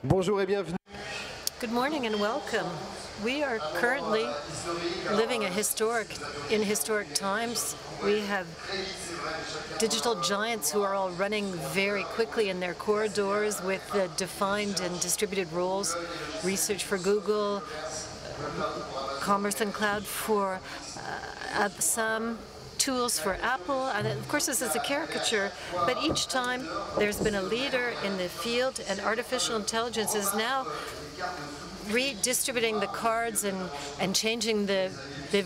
Bonjour et bienvenue. Good morning and welcome. We are currently living in historic times. We have digital giants who are all running very quickly in their corridors with defined and distributed roles. Research for Google, commerce and cloud for some, tools for Apple, and of course this is a caricature, but each time there's been a leader in the field, and artificial intelligence is now redistributing the cards and changing the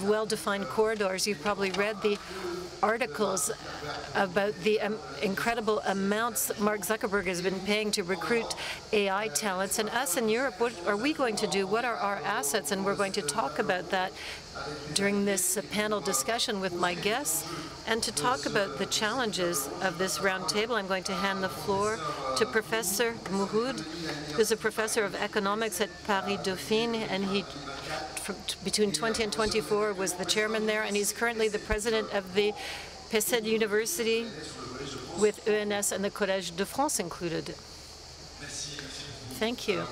well-defined corridors. You've probably read the articles about the incredible amounts Mark Zuckerberg has been paying to recruit AI talents. And us in Europe, what are we going to do? What are our assets? And we're going to talk about that during this panel discussion with my guests. And to talk about the challenges of this roundtable, I'm going to hand the floor to Professor Mouhoud, who's a professor of economics at Paris Dauphine, and he between 20 and 24 was the chairman there, and he's currently the president of the PECED University with ENS and the Collège de France included. Thank you.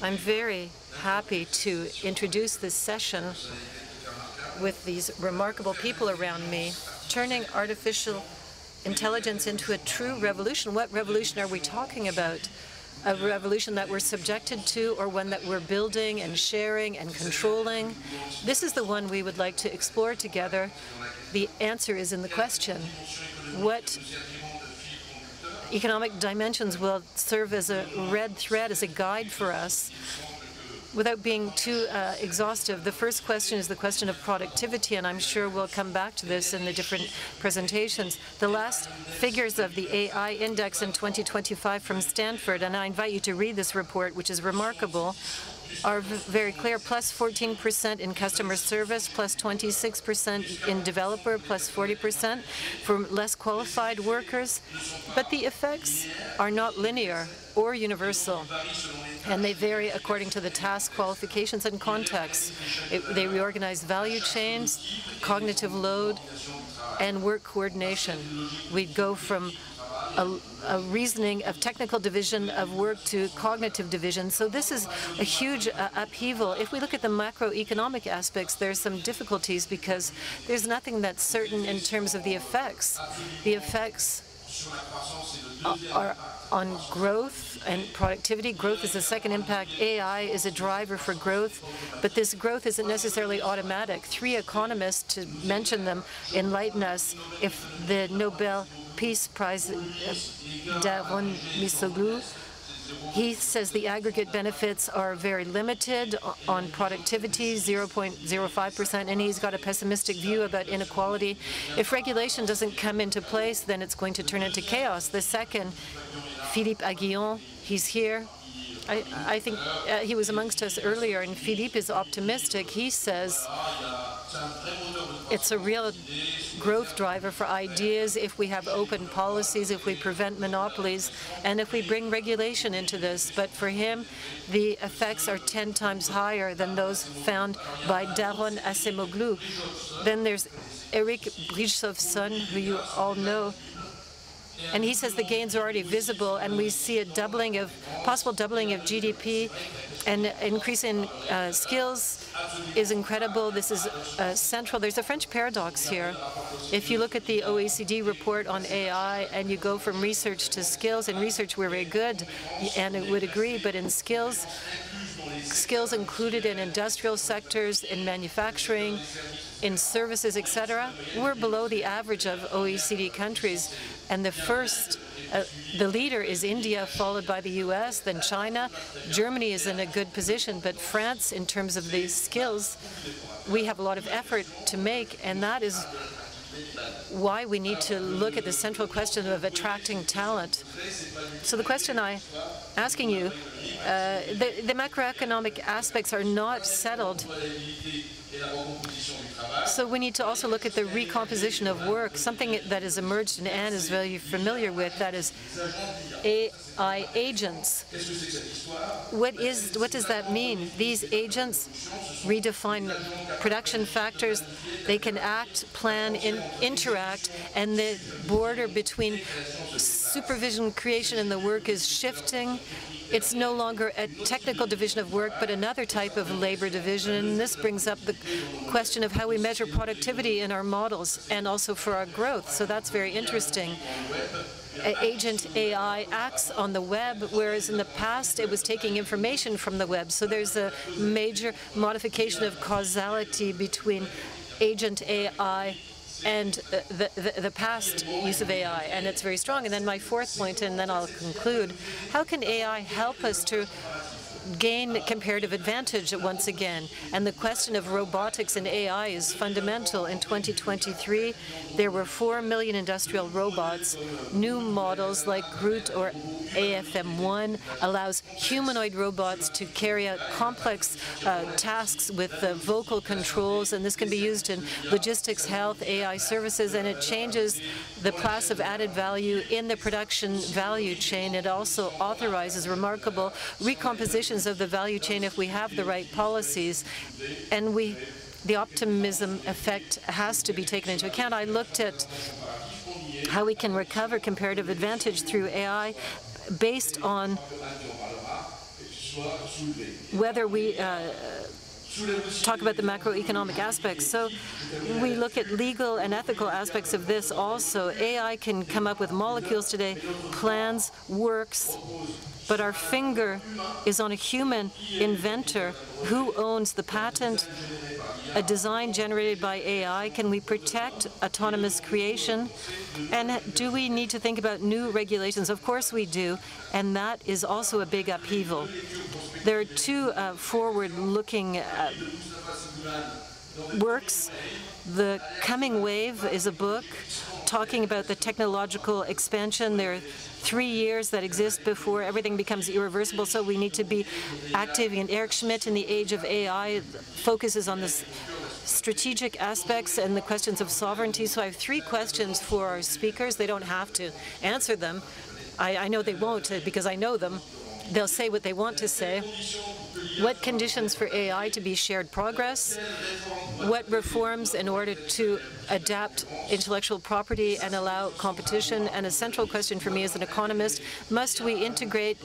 I'm very happy to introduce this session with these remarkable people around me, turning artificial intelligence into a true revolution. What revolution are we talking about? A revolution that we're subjected to, or one that we're building and sharing and controlling? This is the one we would like to explore together. The answer is in the question. What economic dimensions will serve as a red thread, as a guide for us? Without being too exhaustive, the first question is the question of productivity, and I'm sure we'll come back to this in the different presentations. The last figures of the AI index in 2025 from Stanford, and I invite you to read this report, which is remarkable, are very clear. Plus 14% in customer service, plus 26% in developer, plus 40% for less qualified workers. But the effects are not linear or universal, and they vary according to the task, qualifications, and context. They reorganize value chains, cognitive load, and work coordination. We go from a reasoning of technical division of work to cognitive division. So this is a huge upheaval. If we look at the macroeconomic aspects, there's some difficulties because there's nothing that's certain in terms of the effects. The effects are on growth and productivity. Growth is the second impact. AI is a driver for growth, but this growth isn't necessarily automatic. Three economists, to mention them, enlighten us. If the Nobel Peace Prize, Ren ITO, he says the aggregate benefits are very limited on productivity, 0.05%, and he's got a pessimistic view about inequality. If regulation doesn't come into place, then it's going to turn into chaos. The second, Philippe Aguillon, he's here. I think he was amongst us earlier, and Philippe is optimistic. He says it's a real growth driver for ideas if we have open policies, if we prevent monopolies, and if we bring regulation into this. But for him, the effects are 10 times higher than those found by Daron Acemoglu. Then there's Eric Brichowson, who you all know, and he says the gains are already visible, and we see a possible doubling of GDP, and increase in skills is incredible. This is central. There's a French paradox here. If you look at the OECD report on AI and you go from research to skills, in research we're very good, and it would agree, but in skills included in industrial sectors, in manufacturing, in services, etc., we're below the average of OECD countries. And the leader is India, followed by the US, then China. Germany is in a good position, but France, in terms of the skills, we have a lot of effort to make, and that is why we need to look at the central question of attracting talent. So the question I'm asking you, the macroeconomic aspects are not settled. So we need to also look at the recomposition of work, something that has emerged and Anne is very familiar with, that is AI agents. What does that mean? These agents redefine production factors. They can act, plan, interact, and the border between supervision, creation, and the work is shifting. It's no longer a technical division of work, but another type of labor division. And this brings up the question of how we measure productivity in our models and also for our growth. So that's very interesting. Agent AI acts on the web, whereas in the past it was taking information from the web. So there's a major modification of causality between agent AI and the past use of AI, and it's very strong. And then my fourth point, and then I'll conclude, how can AI help us to gain comparative advantage once again? And the question of robotics and AI is fundamental. In 2023, there were 4 million industrial robots. New models like Groot or AFM1 allows humanoid robots to carry out complex tasks with vocal controls, and this can be used in logistics, health, AI services, and it changes the class of added value in the production value chain. It also authorizes remarkable recompositions of the value chain if we have the right policies, and the optimism effect has to be taken into account. I looked at how we can recover comparative advantage through AI based on whether we talk about the macroeconomic aspects. So we look at legal and ethical aspects of this also. AI can come up with molecules today, plans, works, but our finger is on a human inventor. Who owns the patent? A design generated by AI? Can we protect autonomous creation? And do we need to think about new regulations? Of course we do, and that is also a big upheaval. There are two forward-looking works. The Coming Wave is a book talking about the technological expansion. There are 3 years that exist before everything becomes irreversible, so we need to be active. And Eric Schmidt in the age of AI focuses on this strategic aspects and the questions of sovereignty. So I have 3 questions for our speakers. They don't have to answer them. I know they won't because I know them. They'll say what they want to say. What conditions for AI to be shared progress? What reforms in order to adapt intellectual property and allow competition? And a central question for me as an economist, must we integrate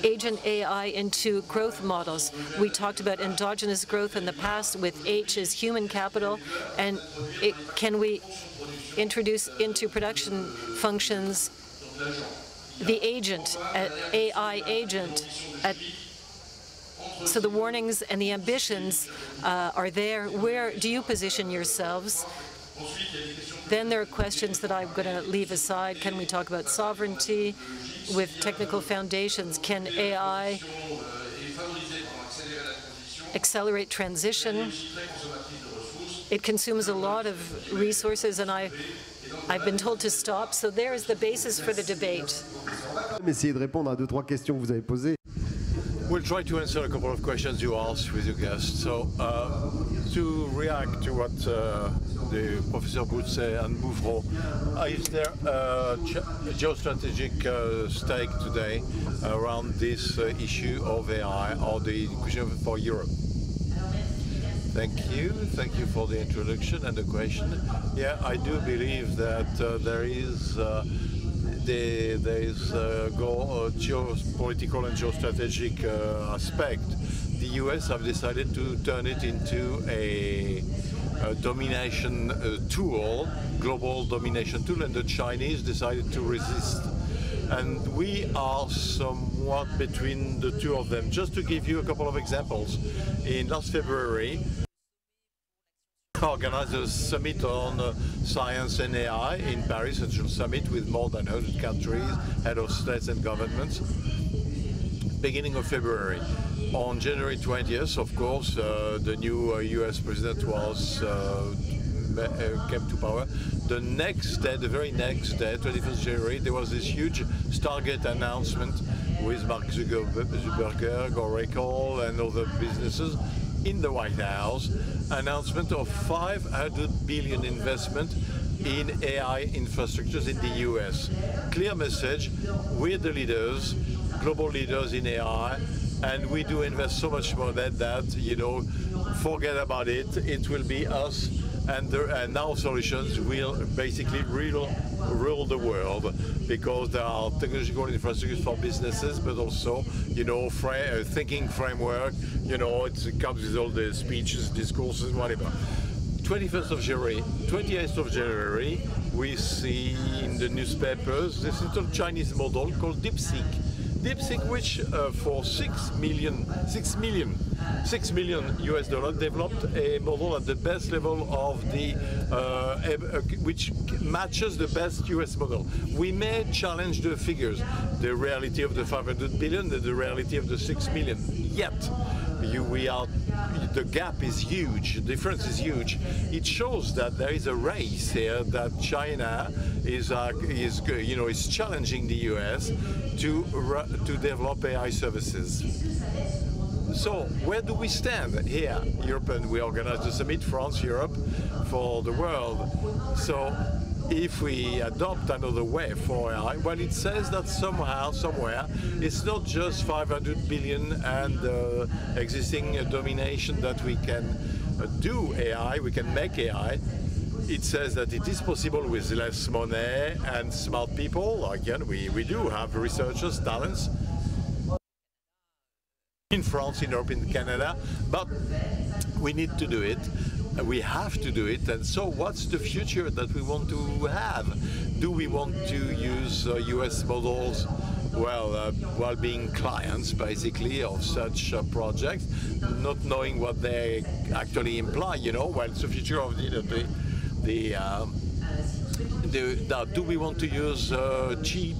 agent AI into growth models? We talked about endogenous growth in the past with H as human capital, and can we introduce into production functions the agent, AI agent? So the warnings and the ambitions are there. Where do you position yourselves? Then there are questions that I'm going to leave aside. Can we talk about sovereignty with technical foundations? Can AI accelerate transition? It consumes a lot of resources, and I've been told to stop. So there is the basis for the debate. Essayez de répondre à 2-3 questions que vous avez posées. We'll try to answer a couple of questions you asked with your guests. So, to react to what the Professor Boutset and BOUVEROT, is there a geostrategic stake today around this issue of AI or the question for Europe? Thank you. Thank you for the introduction and the question. Yeah, I do believe that there is geopolitical and geostrategic aspect. The US have decided to turn it into a domination tool, global domination tool, and the Chinese decided to resist. And we are somewhat between the two of them. Just to give you a couple of examples, in last February, organized a summit on science and AI in Paris, a summit with more than 100 countries, head of states and governments, beginning of February. On January 20th, of course, the new US president came to power. The next day, the very next day, 21st January, there was this huge Stargate announcement with Mark Zuckerberg, Oracle, and other businesses in the White House, announcement of $500 billion investment in AI infrastructures in the US. Clear message, we're the leaders, global leaders in AI, and we do invest so much more than that, you know, forget about it. It will be us and our solutions will basically rule the world, because there are technological infrastructures for businesses, but also, thinking framework, it comes with all the speeches, discourses, whatever. 28th of January, we see in the newspapers this little Chinese model called DeepSeek. DeepSeek, which for $6 million US developed a model at the best level of the, which matches the best US model. We may challenge the figures, the reality of the 500 billion, and the reality of the 6 million. Yet, the gap is huge, the difference is huge. It shows that there is a race here, that China is challenging the US to develop AI services. So where do we stand here? European, we organize the summit, France, Europe, for the world. So if we adopt another way for AI, well, it says that somehow, somewhere, it's not just 500 billion and existing domination that we can do AI, we can make AI. It says that it is possible with less money and smart people. Again, we do have researchers, talents in France, in Europe, in Canada, but we need to do it. We have to do it. And so what's the future that we want to have? Do we want to use US models, well, while being clients, basically, of such projects, not knowing what they actually imply, well, it's the future of do we want to use cheap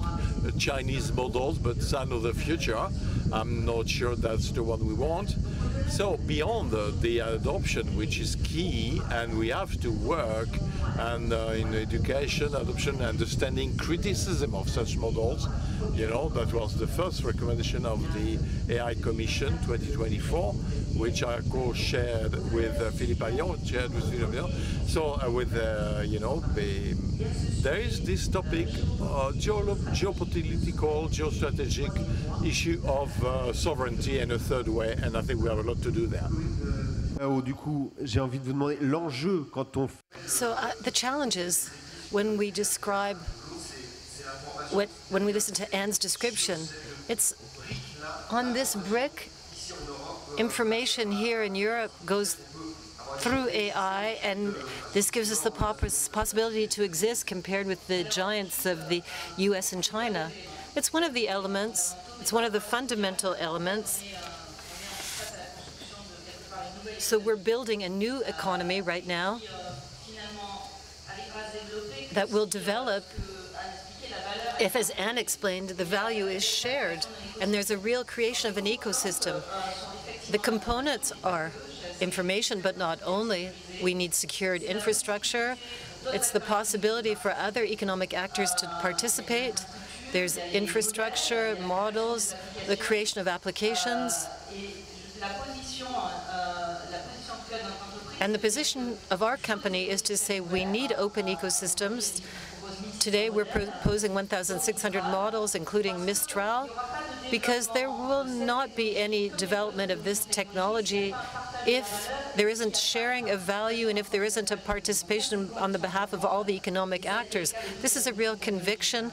Chinese models, but it's another future. I'm not sure that's the one we want. So beyond the adoption, which is key, and we have to work and in education, adoption, understanding, criticism of such models, that was the first recommendation of the AI Commission 2024, which I co-shared with Philippe Allion, shared with Philippe Allion. So there is this topic, geopolitical, geostrategic issue of sovereignty and a third way, and I think we have a lot to do there. Du coup, j'ai envie de vous demander l'enjeu quand on. So the challenges when we describe when we listen to Anne's description, it's on this brick. Information here in Europe goes through AI, and this gives us the possibility to exist compared with the giants of the US and China. It's one of the elements, it's one of the fundamental elements. So we're building a new economy right now that will develop if, as Anne explained, the value is shared and there's a real creation of an ecosystem. The components are information, but not only. We need secured infrastructure. It's the possibility for other economic actors to participate. There's infrastructure, models, the creation of applications. And the position of our company is to say we need open ecosystems. Today we're proposing 1,600 models, including Mistral, because there will not be any development of this technology if there isn't sharing of value and if there isn't a participation on the behalf of all the economic actors. This is a real conviction,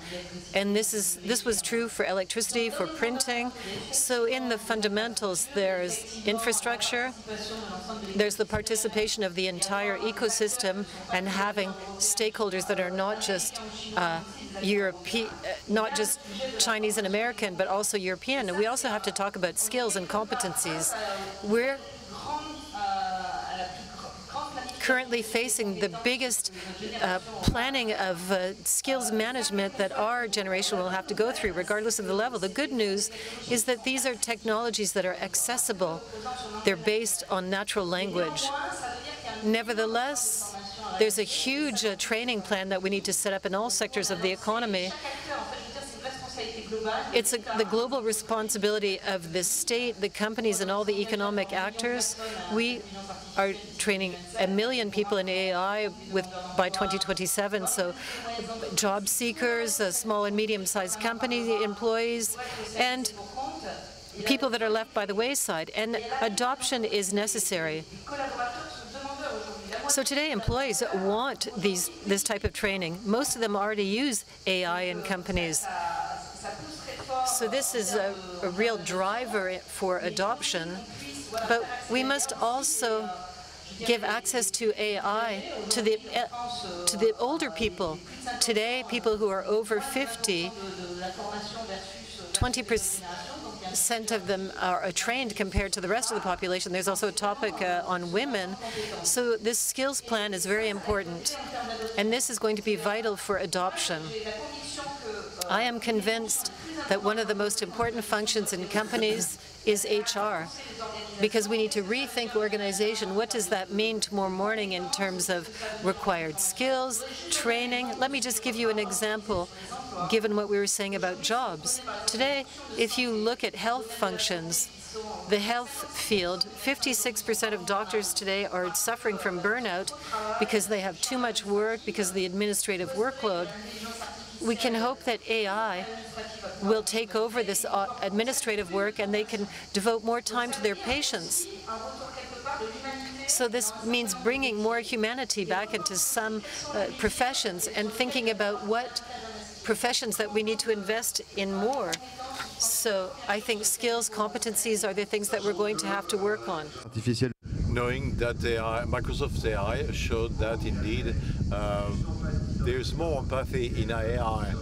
and this was true for electricity, for printing. So in the fundamentals, there's infrastructure, there's the participation of the entire ecosystem, and having stakeholders that are not just not just Chinese and American, but also European. And we also have to talk about skills and competencies. We're currently facing the biggest planning of skills management that our generation will have to go through, regardless of the level. The good news is that these are technologies that are accessible. They're based on natural language. Nevertheless, there's a huge training plan that we need to set up in all sectors of the economy. It's the global responsibility of the state, the companies, and all the economic actors. We are training 1 million people in AI by 2027, so job seekers, small and medium-sized company employees, and people that are left by the wayside. And adoption is necessary. So today, employees want this type of training. Most of them already use AI in companies. So this is a real driver for adoption. But we must also give access to AI to the older people. Today, people who are over 50, 20% of them are trained compared to the rest of the population. There's also a topic on women. So this skills plan is very important, and this is going to be vital for adoption. I am convinced that one of the most important functions in companies is HR, because we need to rethink organization. What does that mean tomorrow morning in terms of required skills, training? Let me just give you an example, given what we were saying about jobs. Today, if you look at health functions, the health field, 56% of doctors today are suffering from burnout because they have too much work, because of the administrative workload. We can hope that AI will take over this administrative work and they can devote more time to their patients. So this means bringing more humanity back into some professions and thinking about what professions that we need to invest in more. So I think skills, competencies are the things that we're going to have to work on. Knowing that Microsoft's AI showed that indeed there's more empathy in AI,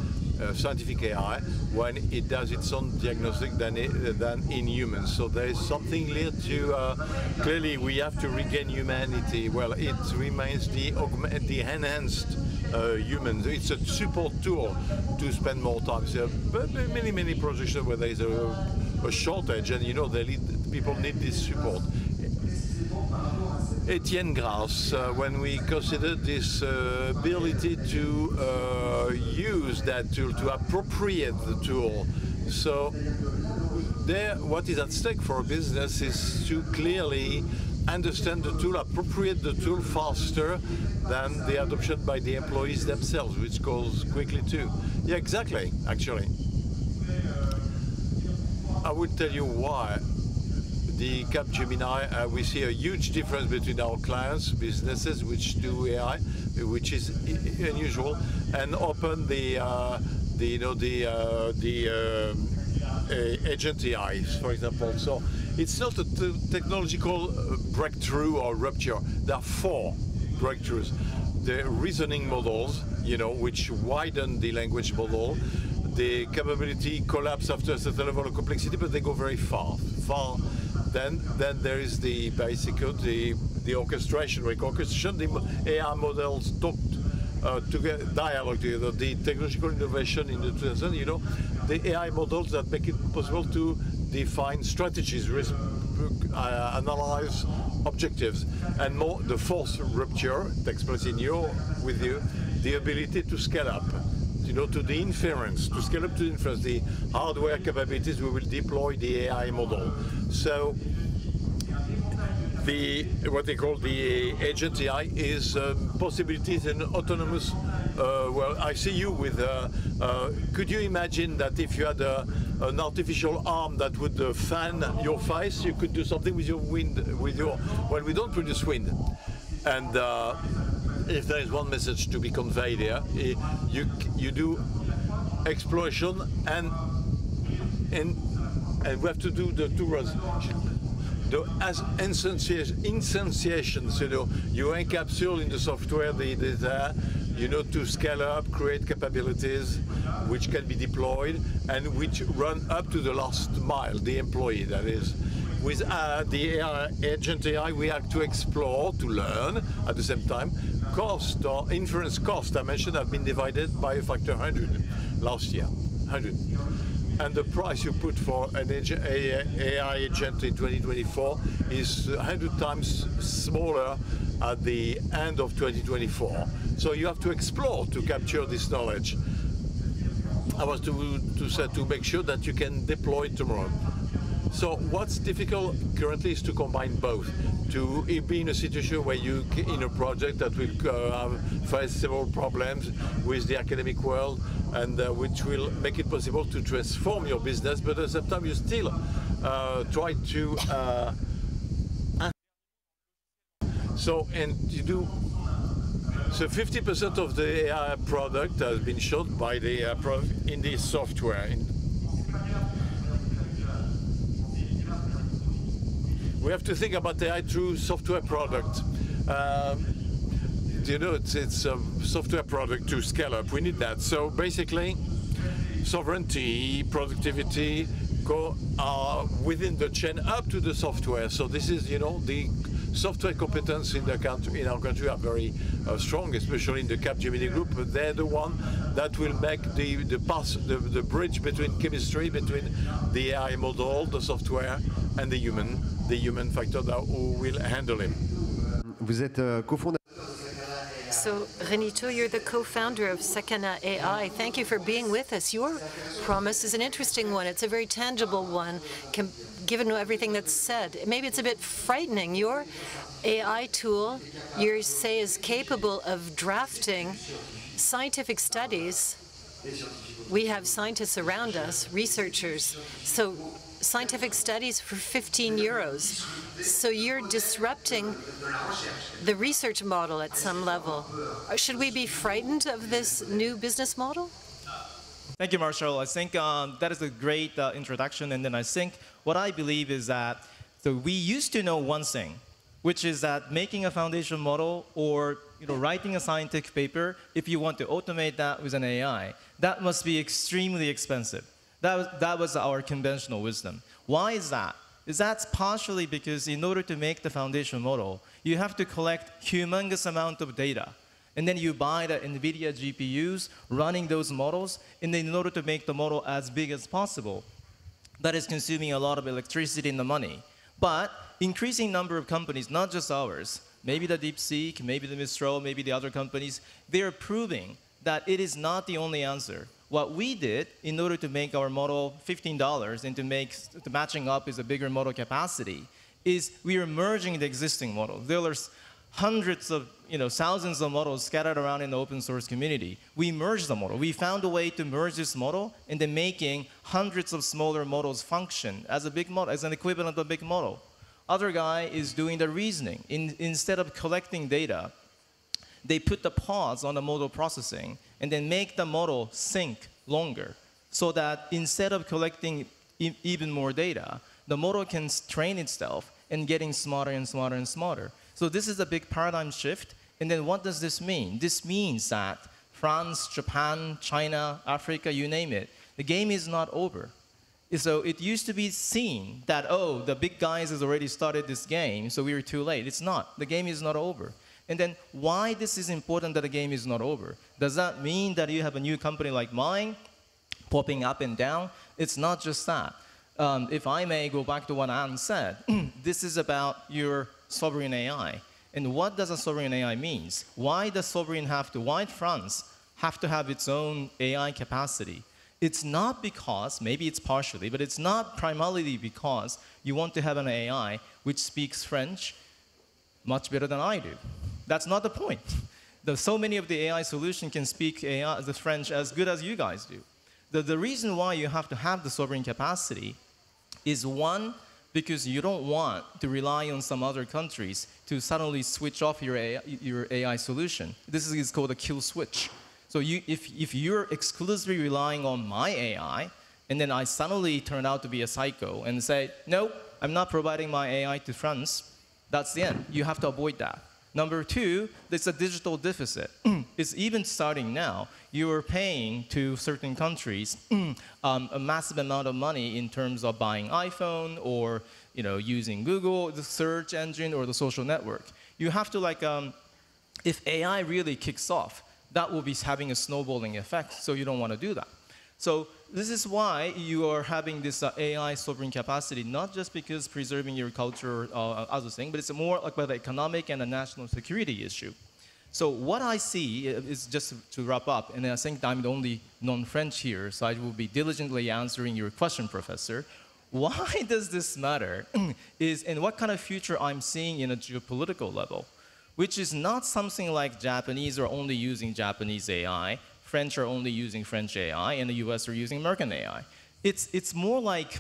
scientific AI, when it does its own diagnostic than in humans. So there is something here to, clearly we have to regain humanity. Well, it remains the enhanced humans. It's a support tool to spend more time. So many projects where there is a shortage, and you know, people need this support. Etienne Grasse, when we consider this ability to use that tool, to appropriate the tool. So there, what is at stake for a business is to clearly understand the tool, appropriate the tool faster than the adoption by the employees themselves, which goes quickly too. Yeah, exactly, actually. I will tell you why. The Capgemini, we see a huge difference between our clients, businesses which do AI, which is unusual, and open the agent AIs, for example. So it's not a technological breakthrough or rupture. There are 4 breakthroughs. The reasoning models, you know, which widen the language model. The capability collapse after a certain level of complexity, but they go very far. Then there is the orchestration. The AI models talk together, dialogue together. The technological innovation in the 2000s, you know, the AI models that make it possible to define strategies, analyze objectives, and more. The 4th rupture takes place with you, the ability to scale up. You know, to the inference, to scale up to the inference, the hardware capabilities, we will deploy the AI model. So what they call the agent AI is possibilities in autonomous. Well, I see you with. Could you imagine that if you had an artificial arm that would fan your face, you could do something with your wind, well, we don't produce wind, and. If there is one message to be conveyed here, you do exploration and we have to do the 2 rows. As instantiations, you know, you encapsule in the software the data, you know, to scale up, create capabilities which can be deployed and which run up to the last mile, the employee, that is. With the AI, agent AI, we have to explore, to learn at the same time. Cost or inference cost, I mentioned, have been divided by a factor 100 last year, 100. And the price you put for an AI agent in 2024 is 100 times smaller at the end of 2024. So you have to explore to capture this knowledge. I was to make sure that you can deploy tomorrow. So what's difficult currently is to combine both, to be in a situation where you, in a project that will face several problems with the academic world, and which will make it possible to transform your business, but at the same time you still try to So, and you do, so 50% of the AI product has been shot by the product in the software. We have to think about AI through software product. You know, it's a software product to scale up. We need that. So basically, sovereignty, productivity are within the chain up to the software. So this is, you know, the software competence in the country, in our country, are very strong, especially in the Capgemini group. But they're the one that will make the bridge between chemistry, between the AI model, the software, and the human factor that who will handle him. Vous êtes cofondateur. So, Ren ITO, you're the co-founder of SakanaAI. Thank you for being with us. Your promise is an interesting one. It's a very tangible one, given everything that's said. Maybe it's a bit frightening. Your AI tool, you say, is capable of drafting scientific studies. We have scientists around us, researchers. So scientific studies for 15 euros. So you're disrupting the research model at some level. Should we be frightened of this new business model? Thank you, Marshall. I think that is a great introduction. And then I think what I believe is that we used to know one thing, which is that making a foundation model or writing a scientific paper, if you want to automate that with an AI, that must be extremely expensive. That was our conventional wisdom. Why is that? That's partially because in order to make the foundation model, you have to collect humongous amount of data. And then you buy the NVIDIA GPUs running those models, and then in order to make the model as big as possible, that is consuming a lot of electricity and the money. But increasing number of companies, not just ours, maybe the DeepSeek, maybe the Mistral, maybe the other companies, they are proving that it is not the only answer. What we did in order to make our model $15 and to make the matching up is a bigger model capacity is we are merging the existing models. There are hundreds of, thousands of models scattered around in the open source community. We merged the model. We found a way to merge this model and then making hundreds of smaller models function as a big model, as an equivalent of a big model. Other guy is doing the reasoning. Instead of collecting data, they put the pause on the model processing and then make the model think longer so that instead of collecting even more data, the model can train itself and getting smarter and smarter and smarter. So this is a big paradigm shift. And then what does this mean? This means that France, Japan, China, Africa, you name it, the game is not over. So it used to be seen that, oh, the big guys has already started this game, so we were too late. It's not. The game is not over. And then why this is important that the game is not over? Does that mean that you have a new company like mine popping up and down? It's not just that. If I may go back to what Anne said, this is about your sovereign AI. And what does a sovereign AI mean? Why does why France have to have its own AI capacity? It's not because, maybe it's partially, but it's not primarily because you want to have an AI which speaks French much better than I do. That's not the point. So many of the AI solutions can speak the French as good as you guys do. The reason why you have to have the sovereign capacity is one, because you don't want to rely on some other countries to suddenly switch off your AI solution. This is called a kill switch. So if you're exclusively relying on my AI, and then I suddenly turn out to be a psycho and say, no, I'm not providing my AI to France, that's the end. You have to avoid that. Number two, there's a digital deficit. It's even starting now. You are paying to certain countries a massive amount of money in terms of buying iPhone or using Google, the search engine, or the social network. You have to if AI really kicks off, that will be having a snowballing effect, so you don't want to do that. So this is why you are having this AI sovereign capacity, not just because preserving your culture or other thing, but it's more like about the economic and a national security issue. So what I see is, just to wrap up, and I think I'm the only non-French here, so I will be diligently answering your question, Professor. Why does this matter and what kind of future I'm seeing in a geopolitical level, which is not something like Japanese are only using Japanese AI, French are only using French AI, and the US are using American AI. It's more like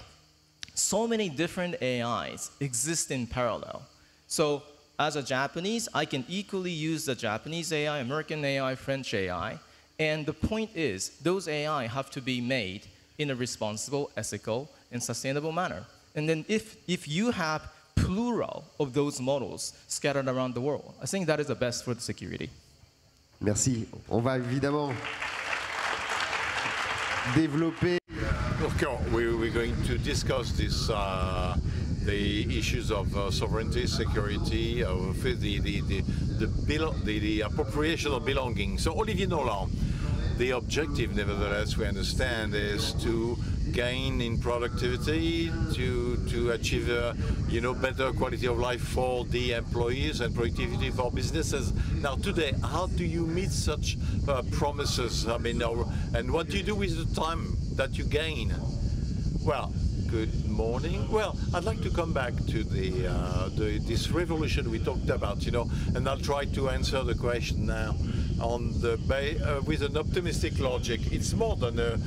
so many different AIs exist in parallel. So as a Japanese, I can equally use the Japanese AI, American AI, French AI. And the point is, those AI have to be made in a responsible, ethical, and sustainable manner. And then if you have plural of those models scattered around the world, I think that is the best for the security. Merci. On va évidemment développer. Okay, we're going to discuss this, the issues of sovereignty, security, of the appropriation of belonging. So Olivier NOLLENT, the objective, nevertheless, we understand, is to gain in productivity, to achieve better quality of life for the employees and productivity for businesses. Now today, how do you meet such promises? I mean, and what do you do with the time that you gain? Well, good morning. Well, I'd like to come back to this revolution we talked about, and I'll try to answer the question now with an optimistic logic. It's more than a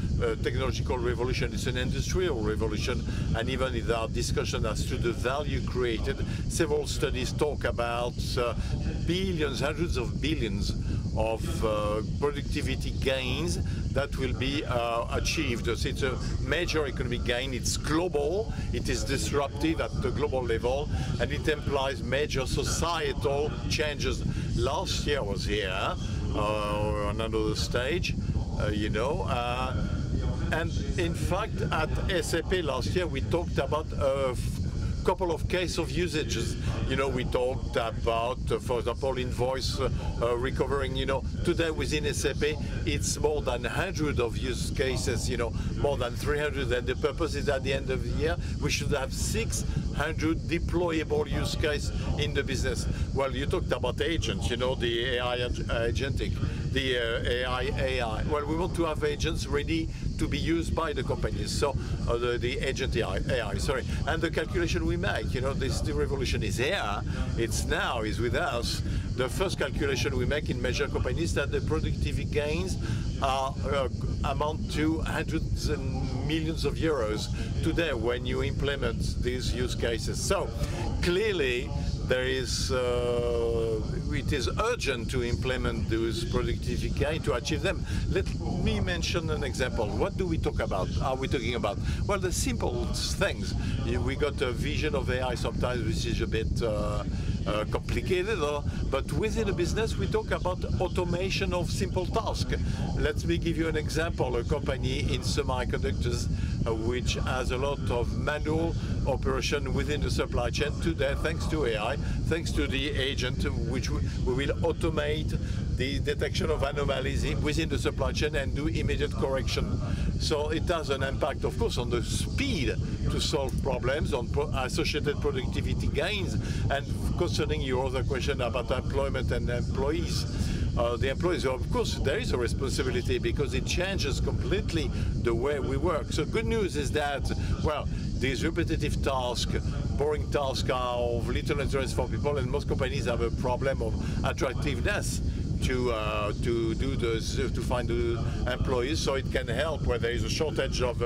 technological revolution, it's an industrial revolution, and even in our discussion as to the value created, several studies talk about billions, hundreds of billions of productivity gains that will be achieved. So it's a major economic gain, it's global, it is disruptive at the global level, and it implies major societal changes. Last year was here, on another stage, and in fact at SAP last year we talked about couple of cases of usages. We talked about, for example, invoice recovering. Today within SAP, it's more than 100 of use cases, more than 300. And the purpose is at the end of the year, we should have 600 deployable use cases in the business. Well, you talked about agents, the AI agentic, the AI. Well, we want to have agents ready to be used by the companies. So the agent AI, sorry. And the calculation we make, the revolution is here, it's now, is with us. The first calculation we make in major companies that the productivity gains amount to hundreds and millions of euros today when you implement these use cases. So clearly there is, it is urgent to implement those productivity gains to achieve them. Let me mention an example. What do we talk about? Are we talking about? Well, the simple things. We got a vision of AI sometimes which is a bit complicated, but within a business we talk about automation of simple tasks. Let me give you an example. A company in semiconductors which has a lot of manual operation within the supply chain today, thanks to AI, thanks to the agent, which we will automate the detection of anomalies within the supply chain and do immediate correction. So it has an impact, of course, on the speed to solve problems, on associated productivity gains, and concerning your other question about employment and employees. The employees, of course, there is a responsibility because it changes completely the way we work. So good news is that, well, these repetitive tasks, boring tasks are of little interest for people, and most companies have a problem of attractiveness to find the employees. So it can help where there is a shortage of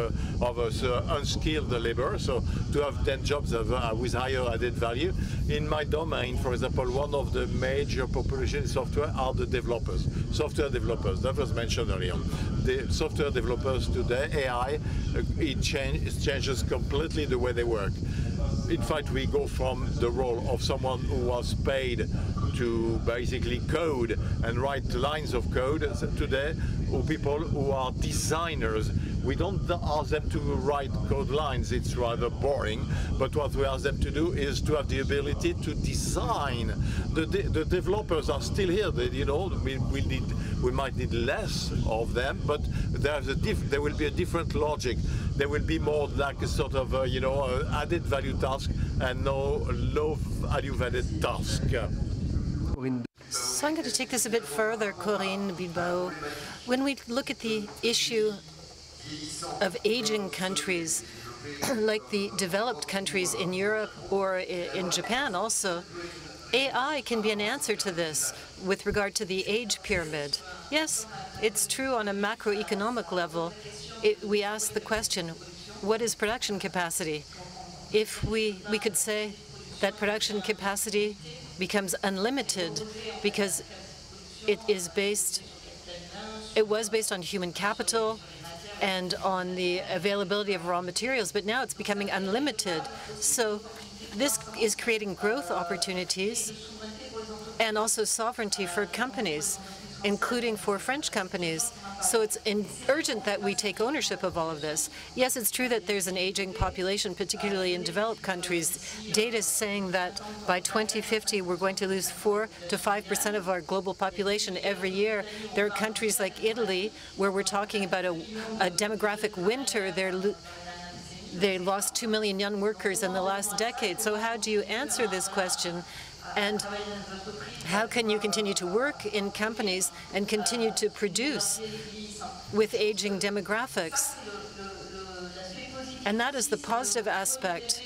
unskilled labor. So to have 10 jobs with higher added value. In my domain, for example, one of the major population in software are the developers, software developers. That was mentioned earlier. The software developers today, AI, it changes completely the way they work. In fact, we go from the role of someone who was paid to basically code and write lines of code today, or people who are designers. We don't ask them to write code lines, it's rather boring, but what we ask them to do is to have the ability to design. The developers are still here, we might need less of them, but there will be a different logic. There will be more like a sort of added value task and no low value added task. So I'm going to take this a bit further, Corine, BILBAO. When we look at the issue of aging countries, like the developed countries in Europe or in Japan also, AI can be an answer to this with regard to the age pyramid. Yes, it's true on a macroeconomic level. We ask the question, what is production capacity? If we could say that production capacity becomes unlimited because it was based on human capital and on the availability of raw materials, but now it's becoming unlimited. So this is creating growth opportunities and also sovereignty for companies, including for French companies. So it's urgent that we take ownership of all of this. Yes, it's true that there's an aging population, particularly in developed countries. Data is saying that by 2050, we're going to lose 4 to 5% of our global population every year. There are countries like Italy where we're talking about a demographic winter. They lost 2 million young workers in the last decade. So how do you answer this question? And how can you continue to work in companies and continue to produce with aging demographics? And that is the positive aspect.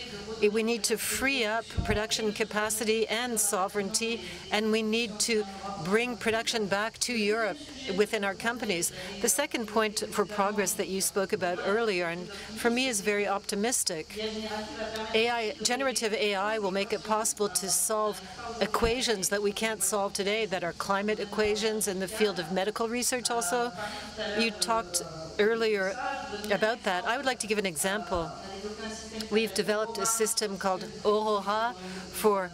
We need to free up production capacity and sovereignty, and we need to bring production back to Europe within our companies. The second point for progress that you spoke about earlier, and for me is very optimistic. Generative AI will make it possible to solve equations that we can't solve today, that are climate equations in the field of medical research also. You talked earlier about that. I would like to give an example. We've developed a system called Aurora for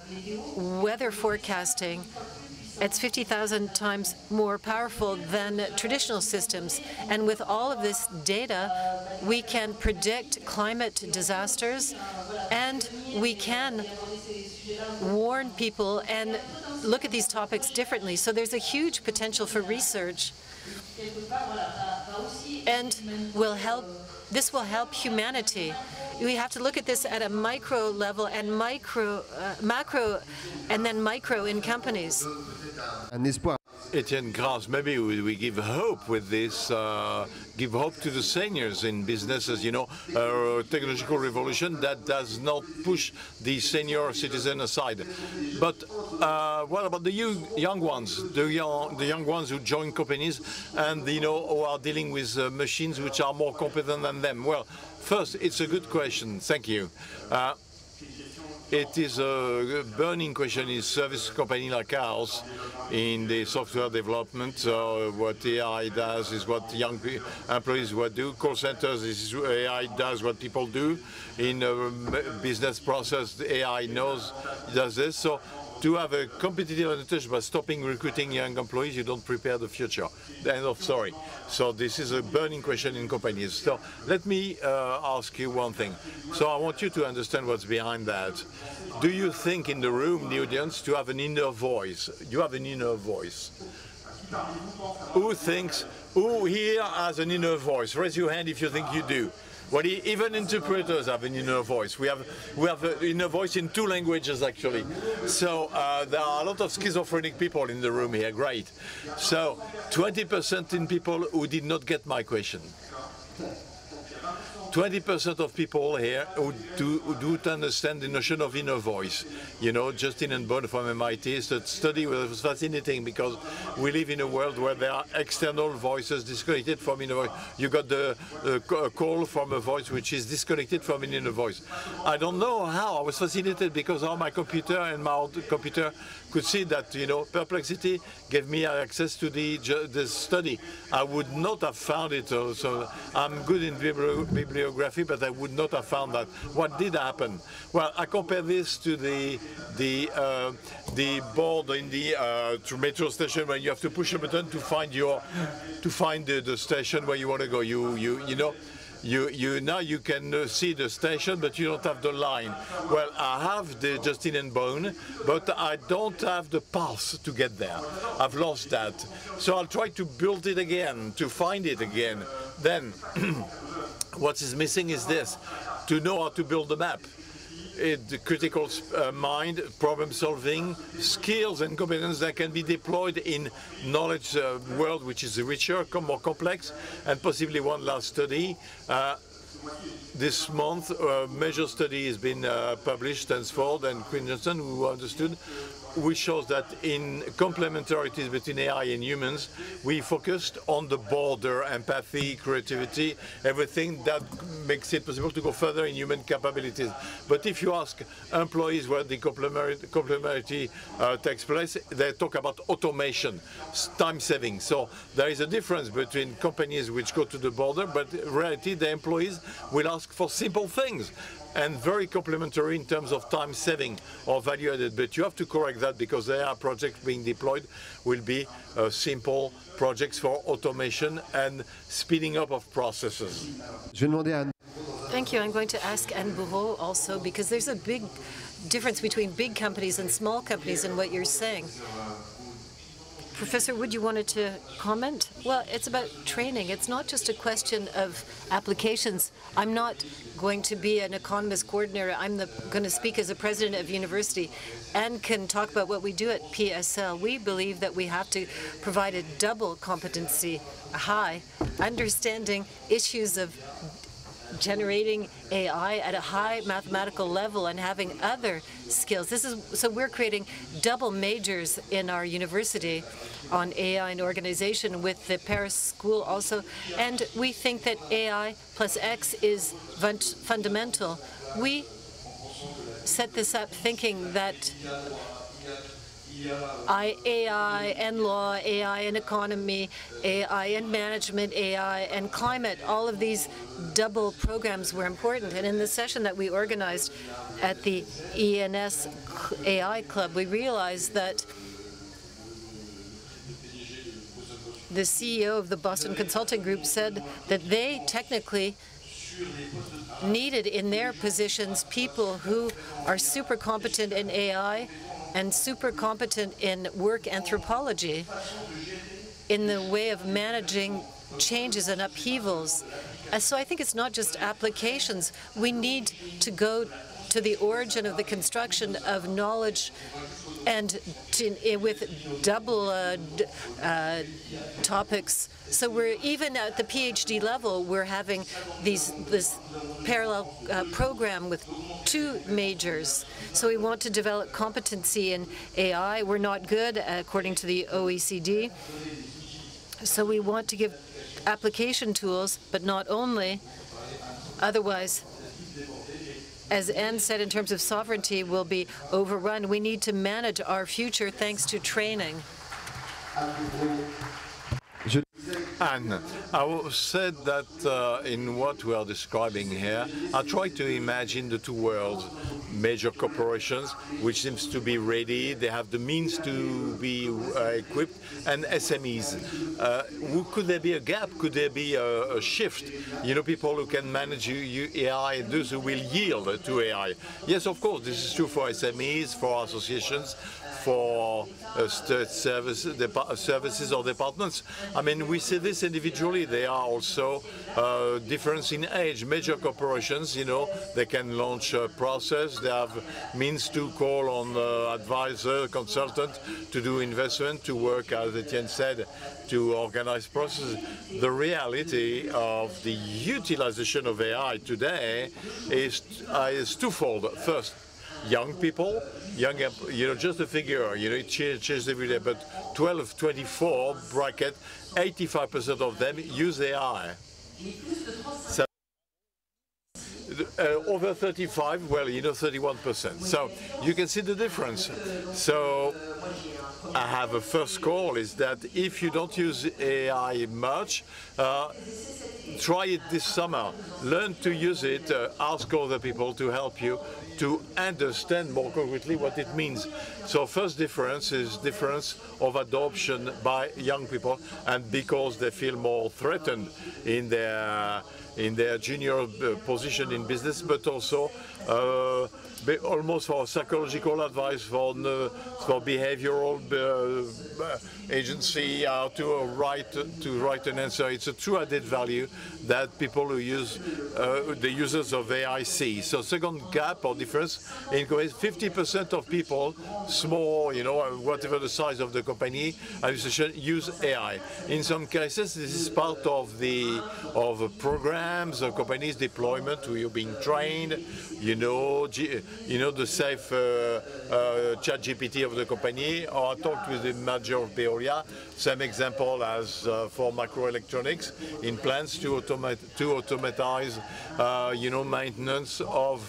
weather forecasting. It's 50,000 times more powerful than traditional systems. And with all of this data, we can predict climate disasters, and we can warn people and look at these topics differently. So there's a huge potential for research, and this will help humanity. We have to look at this at a micro level and macro, and then micro in companies. Un espoir. Etienne Grasse, maybe we give hope with this, give hope to the seniors in businesses, you know, technological revolution that does not push the senior citizen aside. But what about the young ones, the young ones who join companies and, you know, who are dealing with machines which are more competent than them? Well, first, it's a good question. Thank you. It is a burning question in service company like ours in the software development. What AI does is what young employees would do. Call centers, this is AI does what people do. In a business process, the AI does this. So to have a competitive advantage by stopping recruiting young employees, you don't prepare the future. End of story. So this is a burning question in companies. So let me ask you one thing. So I want you to understand what's behind that. Do you think in the room, the audience, to have an inner voice? You have an inner voice. Who here has an inner voice? Raise your hand if you think you do. Well, even interpreters have an inner voice. We have an inner voice in 2 languages, actually. So there are a lot of schizophrenic people in the room here. Great. So 20% in people who did not get my question. 20% of people here who do understand the notion of inner voice. You know, Justin and Bone from MIT, it's a study was fascinating because we live in a world where there are external voices disconnected from inner voice. You got the call from a voice which is disconnected from an inner voice. I don't know how. I was fascinated because on my computer and my old computer could see that, you know, Perplexity gave me access to the study. I would not have found it. So I'm good in bibliography, but I would not have found that. What did happen? Well, I compare this to the board in the metro station when you have to push a button to find the station where you want to go. You know. Now you can see the station, but you don't have the line. Well, I have the Justin and Bone, but I don't have the path to get there. I've lost that. So I'll try to build it again, to find it again. Then what is missing is this, to know how to build a map. The critical mind, problem-solving, skills and competence that can be deployed in knowledge world, which is richer, more complex, and possibly one last study. This month, a major study has been published, Stansford and Queen Johnson, who understood which shows that in complementarities between AI and humans, we focused on the border, empathy, creativity, everything that makes it possible to go further in human capabilities. But if you ask employees where the complementarity takes place, they talk about automation, time saving. So there is a difference between companies which go to the border, but in reality, the employees will ask for simple things and very complementary in terms of time saving or value added. But you have to correct that because there are projects being deployed will be simple projects for automation and speeding up of processes. Je vais demander à Anne. Thank you. I'm going to ask Anne Mouhoud also, because there's a big difference between big companies and small companies in what you're saying. Professor Wood, you wanted to comment? Well, it's about training. It's not just a question of applications. I'm not going to be an economist coordinator. I'm going to speak as a president of university and can talk about what we do at PSL. We believe that we have to provide a double competency, a high, understanding issues of generating AI at a high mathematical level and having other skills. So we're creating double majors in our university on AI and organization with the Paris School also. And we think that AI plus X is fundamental. We set this up thinking that AI and law, AI and economy, AI and management, AI and climate, all of these double programs were important. And in the session that we organized at the ENS AI Club, we realized that the CEO of the Boston Consulting Group said that they technically needed in their positions people who are super competent in AI and super competent in work anthropology in the way of managing changes and upheavals. So I think it's not just applications. We need to go to the origin of the construction of knowledge and with double topics. So we're even at the PhD level, we're having this parallel program with 2 majors. So we want to develop competency in AI. We're not good, according to the OECD. So we want to give application tools, but not only. Otherwise, as Anne said, in terms of sovereignty, will be overrun. We need to manage our future thanks to training. Anne, I said that in what we are describing here, I try to imagine the 2 worlds. Major corporations, which seems to be ready, they have the means to be equipped, and SMEs. Could there be a gap? Could there be a shift? You know, people who can manage AI and those who will yield to AI. Yes, of course, this is true for SMEs, for associations, for state services or departments. I mean, we see this individually. There are also difference in age. Major corporations, you know, they can launch a process. They have means to call on advisor, consultant to do investment, to work, as Etienne said, to organize processes. The reality of the utilization of AI today is twofold. First, young people, you know, just a figure, you know, it changes every day, but 12-24 bracket, 85% of them use AI. So, over 35, well, you know, 31%. So you can see the difference. So I have a first call is that if you don't use AI much, try it this summer. Learn to use it. Ask other people to help you to understand more concretely what it means. So first difference is difference of adoption by young people, and because they feel more threatened in their junior position in business, but also almost for psychological advice, for behavioral agency, to write an answer. It's a true added value that people who use the users of AI see. So second gap or difference in 50% of people, small, you know, whatever the size of the company, administration, use AI. In some cases, this is part of programs or companies deployment where you're being trained, you the safe chat GPT of the company, or I talked with the manager of Veolia, same example as for microelectronics in plants to automatize, maintenance of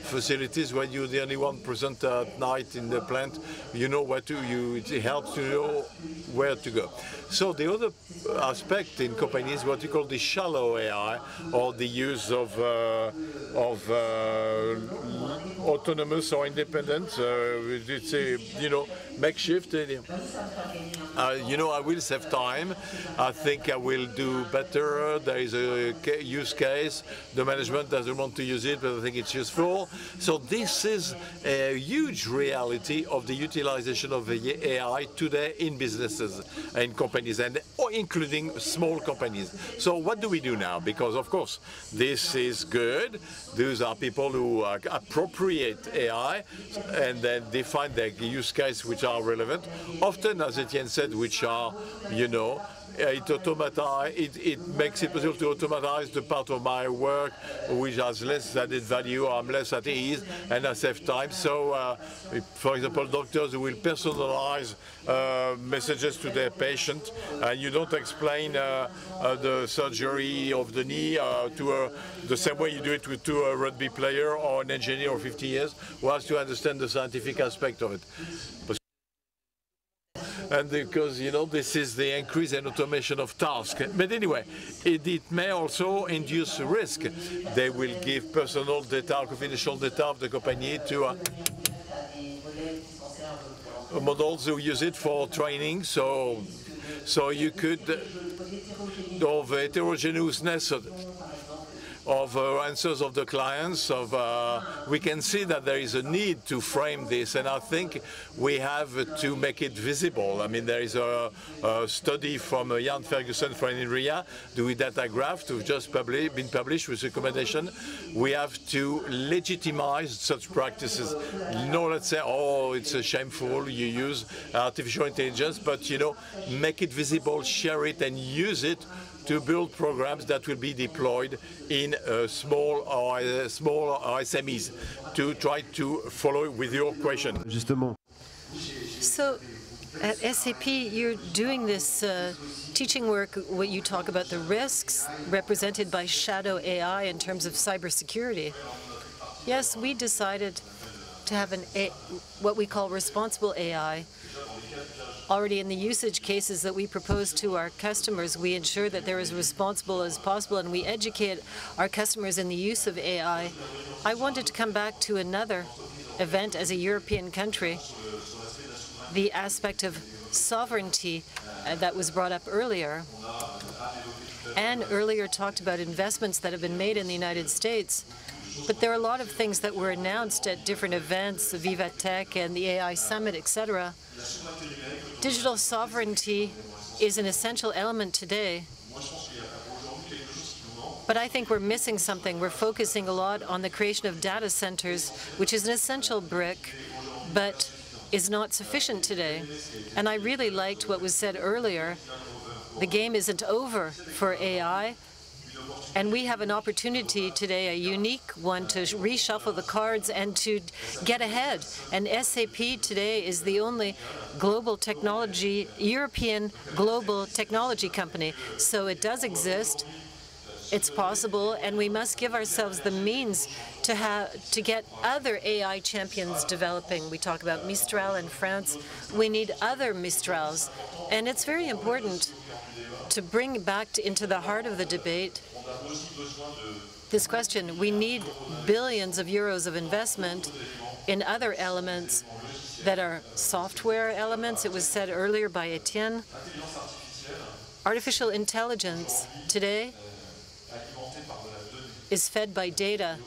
facilities where you're the only one present at night in the plant. You know where to. It helps to know where to go. So the other aspect in companies, what you call the shallow AI, or the use of autonomous or independent. It's a makeshift. I will save time. I think I will do better. There is a use case. The management doesn't want to use it, but I think it's useful. So this is a huge reality of the utilization of the AI today in businesses and companies, and including small companies. So what do we do now? Because of course this is good. Those are people who appropriate AI and then define their use case which are relevant. Often, as Etienne said, which are, it makes it possible to automatize the part of my work which has less added value, I'm less at ease, and I save time. So, for example, doctors will personalize messages to their patient, and you don't explain the surgery of the knee the same way you do it to a rugby player or an engineer of 50 years who has to understand the scientific aspect of it. And because, this is the increase in automation of tasks. But anyway, it may also induce risk. They will give personal data, confidential data of the company to models who use it for training. So you could, of heterogeneousness of answers of the clients, we can see that there is a need to frame this, and I think we have to make it visible. I mean, there is a study from Jan Ferguson from INRIA, doing data graph, to just been published with recommendation. We have to legitimize such practices. Let's say, oh, it's shameful, you use artificial intelligence, but make it visible, share it, and use it to build programs that will be deployed in small SMEs, to try to follow with your question. Justement. So at SAP, you're doing this teaching work, what you talk about the risks represented by shadow AI in terms of cybersecurity. Yes, we decided to have what we call responsible AI. Already in the usage cases that we propose to our customers, we ensure that they're as responsible as possible, and we educate our customers in the use of AI. I wanted to come back to another event as a European country, the aspect of sovereignty that was brought up earlier. Anne earlier talked about investments that have been made in the United States, but there are a lot of things that were announced at different events, Viva Tech and the AI Summit, etc. Digital sovereignty is an essential element today, but I think we're missing something. We're focusing a lot on the creation of data centers, which is an essential brick, but is not sufficient today. And I really liked what was said earlier. The game isn't over for AI, and we have an opportunity today, a unique one, to reshuffle the cards and to get ahead. And SAP today is the only European global technology company. So it does exist, it's possible, and we must give ourselves the means to get other AI champions developing. We talk about Mistral in France. We need other Mistrals. And it's very important to bring back into the heart of the debate this question. We need billions of euros of investment in other elements that are software elements. It was said earlier by Etienne. Artificial intelligence today is fed by data,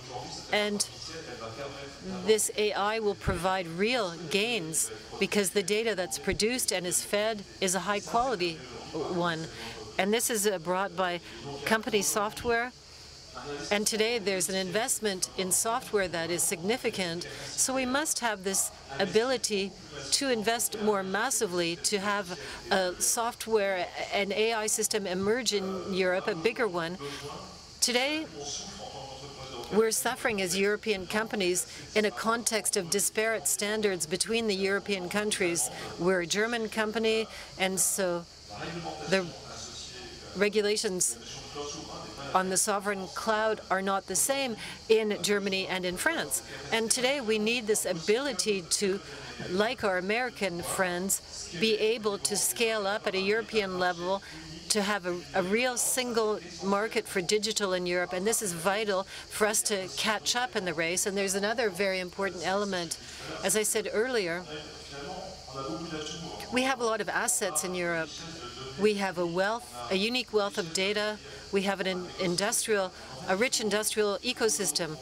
and this AI will provide real gains because the data that's produced and is fed is a high-quality one. And this is brought by company software. And today there's an investment in software that is significant. So we must have this ability to invest more massively, to have a software and AI system emerge in Europe, a bigger one. Today, we're suffering as European companies in a context of disparate standards between the European countries. We're a German company, and so the regulations on the sovereign cloud are not the same in Germany and in France. And today we need this ability to, like our American friends, be able to scale up at a European level to have a real single market for digital in Europe. And this is vital for us to catch up in the race. And there's another very important element. As I said earlier, we have a lot of assets in Europe. We have a unique wealth of data. We have a rich industrial ecosystem.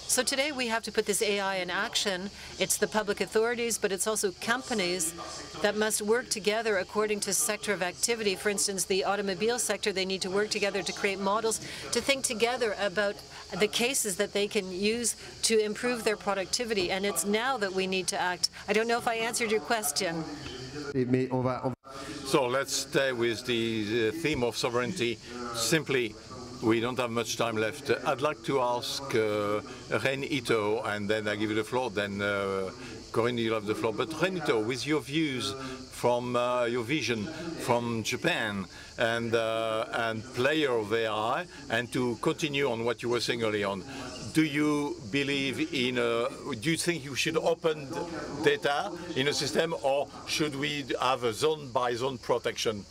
So today we have to put this AI in action. It's the public authorities, but it's also companies that must work together according to sector of activity. For instance, the automobile sector, they need to work together to create models, to think together about the cases that they can use to improve their productivity. And it's now that we need to act. I don't know if I answered your question. So let's stay with the theme of sovereignty. Simply, we don't have much time left. I'd like to ask Ren ITO, and then I give you the floor, then Corine, you'll have the floor. But Ren ITO, with your views from your vision from Japan and player of AI, and to continue on what you were saying earlier on, do you believe in do you think you should open data in a system, or should we have a zone-by-zone protection?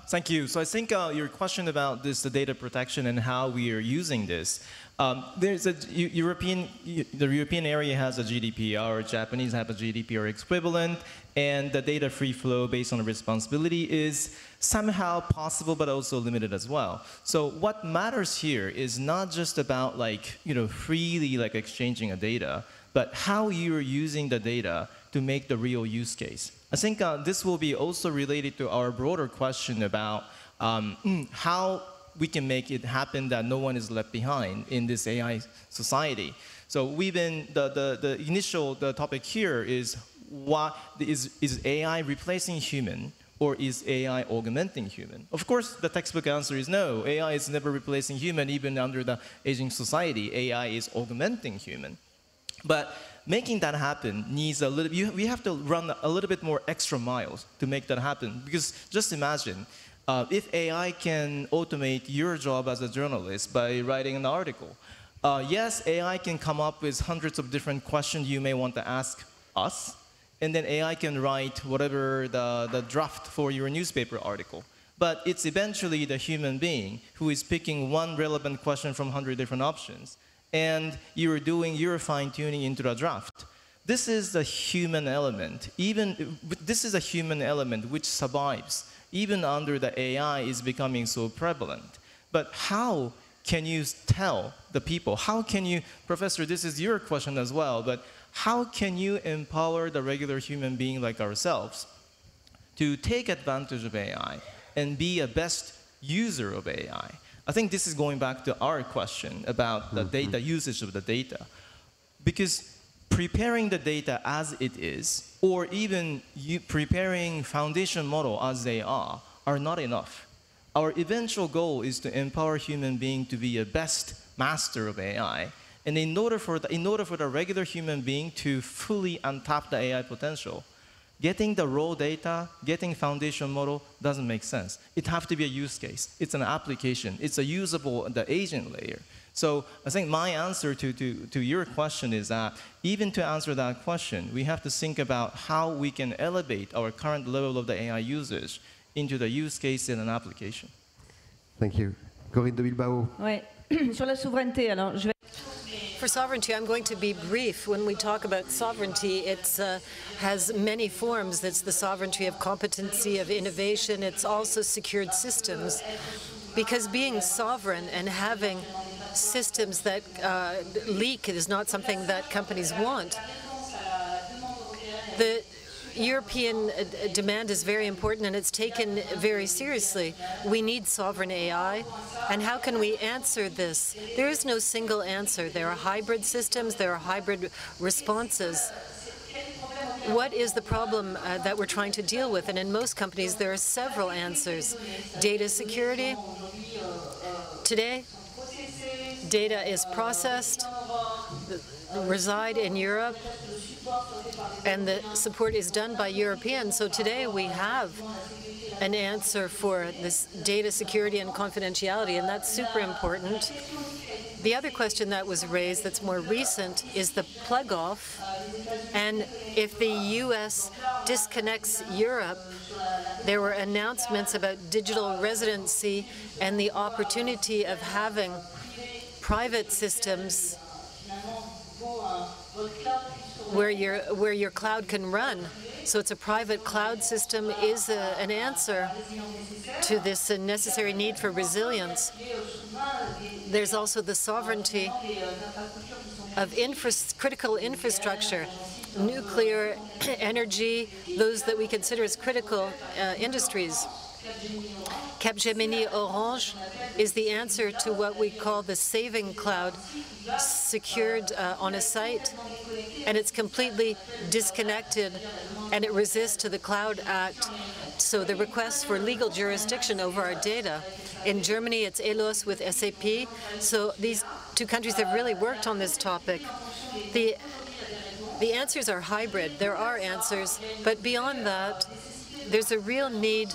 Thank you. So I think your question about the data protection and how we are using this. There's the European area has a GDPR, Japanese have a GDPR equivalent, and the data free flow based on responsibility is somehow possible, but also limited as well. So what matters here is not just about freely exchanging a data, but how you're using the data to make the real use case. I think this will be also related to our broader question about how we can make it happen that no one is left behind in this AI society. So we've been, the initial topic here is, is AI replacing human, or is AI augmenting human? Of course, the textbook answer is no. AI is never replacing human, even under the aging society. AI is augmenting human. But making that happen needs a little, we have to run a little bit more extra miles to make that happen. Because just imagine, if AI can automate your job as a journalist by writing an article, yes, AI can come up with hundreds of different questions you may want to ask us, and then AI can write whatever the draft for your newspaper article. But it's eventually the human being who is picking one relevant question from 100 different options, and you're doing your fine-tuning into the draft. This is the human element. This is a human element which survives, even under the AI is becoming so prevalent. But how can you tell the people? How can you, Professor, this is your question as well, but how can you empower the regular human being like ourselves to take advantage of AI and be a best user of AI? I think this is going back to our question about the data, usage of the data. Because preparing the data as it is, or even preparing foundation model as they are not enough. Our eventual goal is to empower human being to be a best master of AI. And in order for the regular human being to fully untap the AI potential, getting the raw data, getting foundation model doesn't make sense. It has to be a use case. It's an application. It's a usable, the agent layer. So I think my answer to your question is that even to answer that question, we have to think about how we can elevate our current level of the AI usage into the use case in an application. Thank you. Corine de BILBAO. Ouais. Sur la souveraineté, alors je vais... For sovereignty, I'm going to be brief. When we talk about sovereignty, it has many forms. It's the sovereignty of competency, of innovation. It's also secured systems. Because being sovereign and having systems that leak is not something that companies want. The European demand is very important, and it's taken very seriously. We need sovereign AI. And how can we answer this? There is no single answer. There are hybrid systems. There are hybrid responses. What is the problem that we're trying to deal with? And in most companies, there are several answers. Data security, Today, data is processed, reside in Europe, and the support is done by Europeans. So today we have an answer for this data security and confidentiality, and that's super important. The other question that was raised that's more recent is the plug-off, and if the US disconnects Europe, there were announcements about digital residency and the opportunity of having private systems where your cloud can run. So it's a private cloud system is an answer to this necessary need for resilience. There's also the sovereignty of critical infrastructure, nuclear energy, those that we consider as critical industries. Capgemini Orange is the answer to what we call the saving cloud, secured on a site, and it's completely disconnected, and it resists to the Cloud Act. So the request for legal jurisdiction over our data. In Germany, it's ELOS with SAP. So these two countries have really worked on this topic. The answers are hybrid. There are answers, but beyond that, there's a real need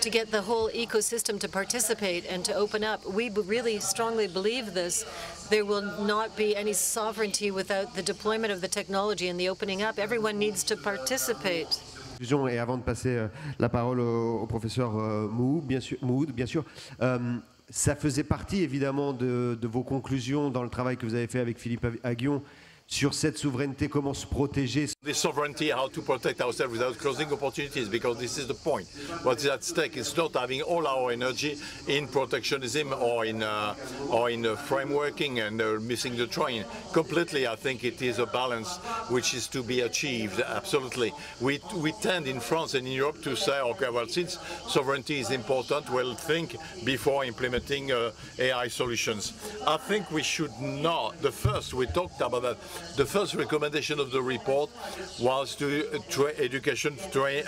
to get the whole ecosystem to participate and to open up. We really strongly believe this. There will not be any sovereignty without the deployment of the technology and the opening up. Everyone needs to participate. Et avant de passer la parole au professeur Mouhoud, bien sûr, ça faisait partie évidemment de vos conclusions dans le travail que vous avez fait avec Philippe Aghion sur cette souveraineté, comment se protéger. The sovereignty, how to protect ourselves without closing opportunities, because this is the point. What is at stake is not having all our energy in protectionism or in frameworking and missing the train. Completely, I think it is a balance which is to be achieved, absolutely. We tend in France and in Europe to say, okay, well, since sovereignty is important, we'll think before implementing AI solutions. I think we should not, we talked about that, the first recommendation of the report was to education,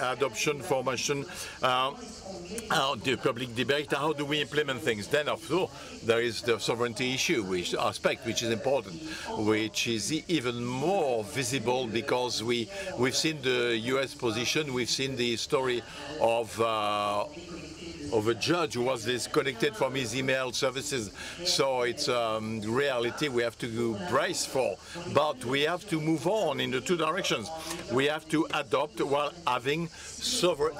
adoption, formation, the public debate, how do we implement things? Then, of course, there is the sovereignty issue, which is important, which is even more visible because we've seen the US position, we've seen the story of a judge who was disconnected from his email services. So it's reality we have to brace for. But we have to move on in the two directions. We have to adopt while having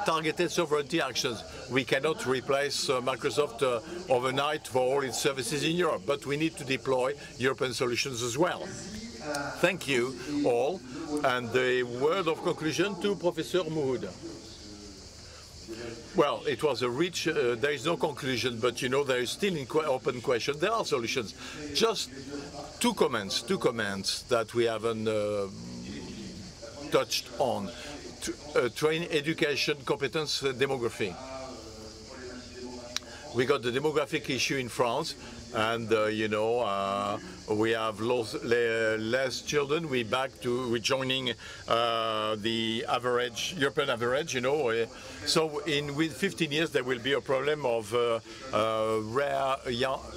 targeted sovereignty actions. We cannot replace Microsoft overnight for all its services in Europe, but we need to deploy European solutions as well. Thank you all. And the word of conclusion to Professor Mouhoud. Well, it was a rich, there is no conclusion, but you know, there is still an open question. There are solutions. Just two comments that we haven't touched on. Train, education, competence, demography. We got the demographic issue in France, and you know, we have less children. We're joining the average, European average, you know. So with 15 years, there will be a problem of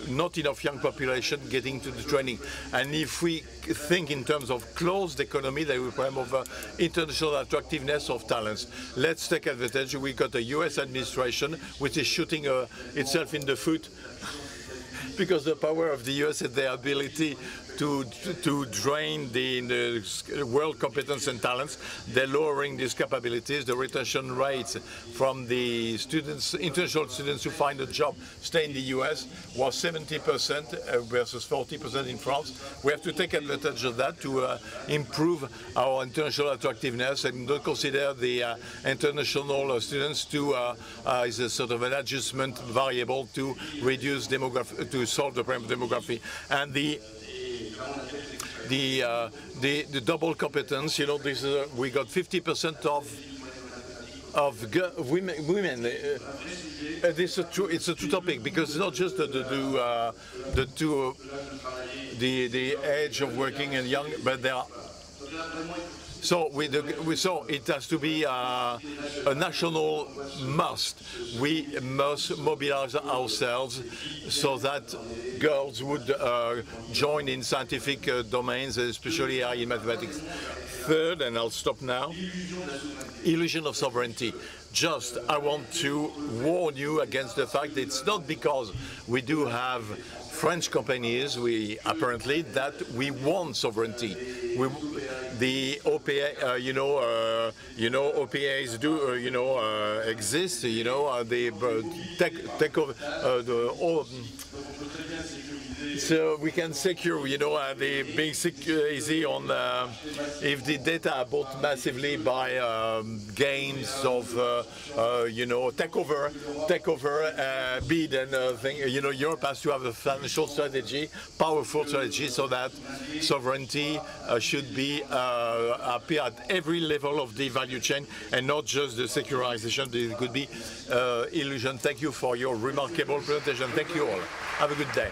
not enough young population getting to the training. And if we think in terms of closed economy, there will be a problem of international attractiveness of talents. Let's take advantage. We got a US administration which is shooting itself in the foot because the power of the US is their ability to drain the world competence and talents. They're lowering these capabilities. The retention rates from the students, international students who find a job, stay in the US, was 70% versus 40% in France. We have to take advantage of that to improve our international attractiveness and don't consider the international students as a sort of an adjustment variable to reduce demography, to solve the problem of demography. And the double competence, you know, this is, we got 50% of women. This it's a true topic because it's not just the age of working and young, but there are So, so it has to be a national must. We must mobilize ourselves so that girls would join in scientific domains, especially in mathematics. Third, and I'll stop now, illusion of sovereignty. Just, I want to warn you against the fact that it's not because we do have French companies, apparently, that we want sovereignty. The OPA, OPAs do, exist. They take over so we can secure, the being easy on if the data are bought massively by gains of, takeover bid and thing. Europe has to have a financial strategy, powerful strategy, so that sovereignty should be appear at every level of the value chain and not just the securitization. It could be illusion. Thank you for your remarkable presentation. Thank you all. Have a good day.